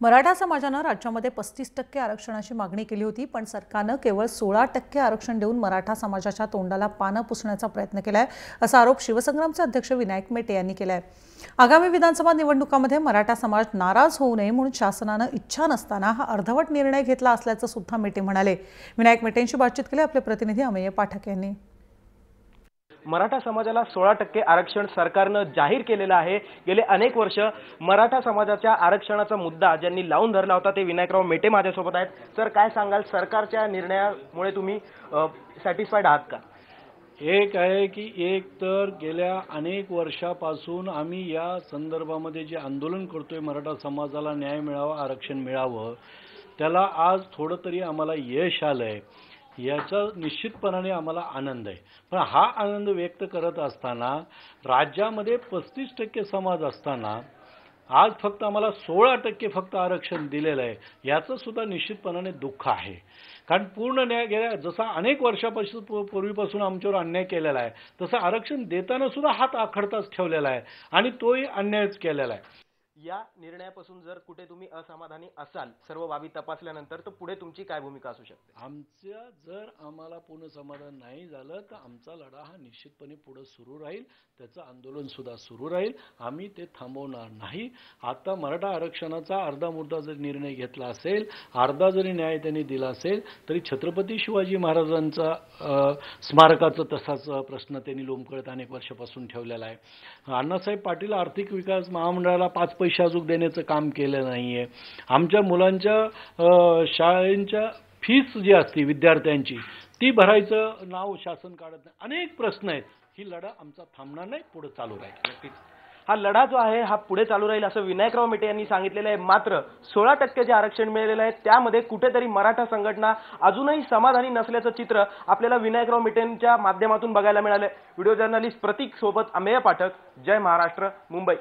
मराठा समाजानं राज्यामध्ये 35% आरक्षणाची मागणी केली होती, पण सरकारनं केवळ 16% आरक्षण देऊन मराठा समाजाच्या तोंडाला पानं पुसण्याचा प्रयत्न केलाय, असा आरोप शिवसंग्रामचे अध्यक्ष विनायक मेटे यांनी केलाय। आगामी विधानसभा निवडणुकांमध्ये मराठा समाज नाराज होऊ नये म्हणून शासनानं इच्छा नसताना हा अर्धवट निर्णय घेतला असल्याचं सुद्धा मेटे म्हणाले। विनायक मेटेंशी बातचीत केली आपले प्रतिनिधी अमेय पाठक यांनी। मराठा समाजाला 16% आरक्षण सरकारनं जाहीर केलेलं आहे। गेले अनेक वर्ष मराठा समाजाच्या आरक्षणाचा मुद्दा ज्यांनी लावून धरला होता ते विनायकराव मेटे माझ्यासोबत आहेत। सर, काय सांगाल, सरकारच्या निर्णयामुळे तुम्ही सॅटिस्फाईड आहात का? एक आहे की एक तर गेल्या अनेक वर्षापासून आम्ही या संदर्भामध्ये जे आंदोलन करतोय, मराठा समाजाला न्याय मिळावा, आरक्षण मिळावं, त्याला आज थोडं तरी आम्हाला यश आलंय, याचा निश्चितपणाने आम्हाला आनंद आहे। पण हा आनंद व्यक्त करत असताना राज्यामध्ये 35% समाज असताना आज फक्त आम्हाला 16% फक्त आरक्षण दिलेलं आहे, याचं सुद्धा निश्चितपणाने दुःख आहे। कारण पूर्ण न्याय गेल्या जसा अनेक वर्षापासून पूर्वीपासून आमच्यावर अन्याय केलेला आहे, तसं आरक्षण देताना सुद्धा हात आखडताच ठेवलेला आहे आणि तोही अन्यायच केलेला आहे। या निर्णयापासून जर कुठे तुम्ही असमाधानी असाल सर्व बाबी तपासल्यानंतर, तर पुढे तुमची काय भूमिका असू शकते? जर आम्हाला पूर्ण समाधान नाही झालं तर आमचा लढा हा निश्चितपणे पुढे सुरू राहील, त्याचं आंदोलन सुद्धा सुरू राहील, आम्ही ते थांबवणार नाही। आता मराठा आरक्षणाचा अर्धा मुद्दा जर निर्णय घेतला असेल, अर्धा जरी न्याय त्यांनी दिला असेल, तरी छत्रपती शिवाजी महाराजांचा स्मारकाचा तसाच प्रश्न त्यांनी लोंबकळत अनेक वर्षापासून ठेवलेला आहे। अण्णासाहेब पाटील आर्थिक विकास महामंडळाला 5 पैसे अजून देण्याचं काम केलं नाहीये। आमच्या मुलांच्या शाळेंच्या फीस जी असते विद्यार्थ्यांची ती भरायचं नाव शासन काढत नाही। अनेक प्रश्न आहेत, ही लढा आमचा थांबणार नाही, पुढे चालू राहील। हा लढा जो आहे हा पुढे चालू राहील असं विनायकराव मेटे यांनी सांगितलेलं आहे। मात्र 16% जे आरक्षण मिळालेलं आहे त्यामध्ये कुठेतरी मराठा संघटना अजूनही समाधानी नसल्याचं चित्र आपल्याला विनायकराव मेटेंच्या माध्यमातून बघायला मिळालं। व्हिडिओ जर्नलिस्ट प्रतीक सोबत अमेय पाठक, जय महाराष्ट्र, मुंबई।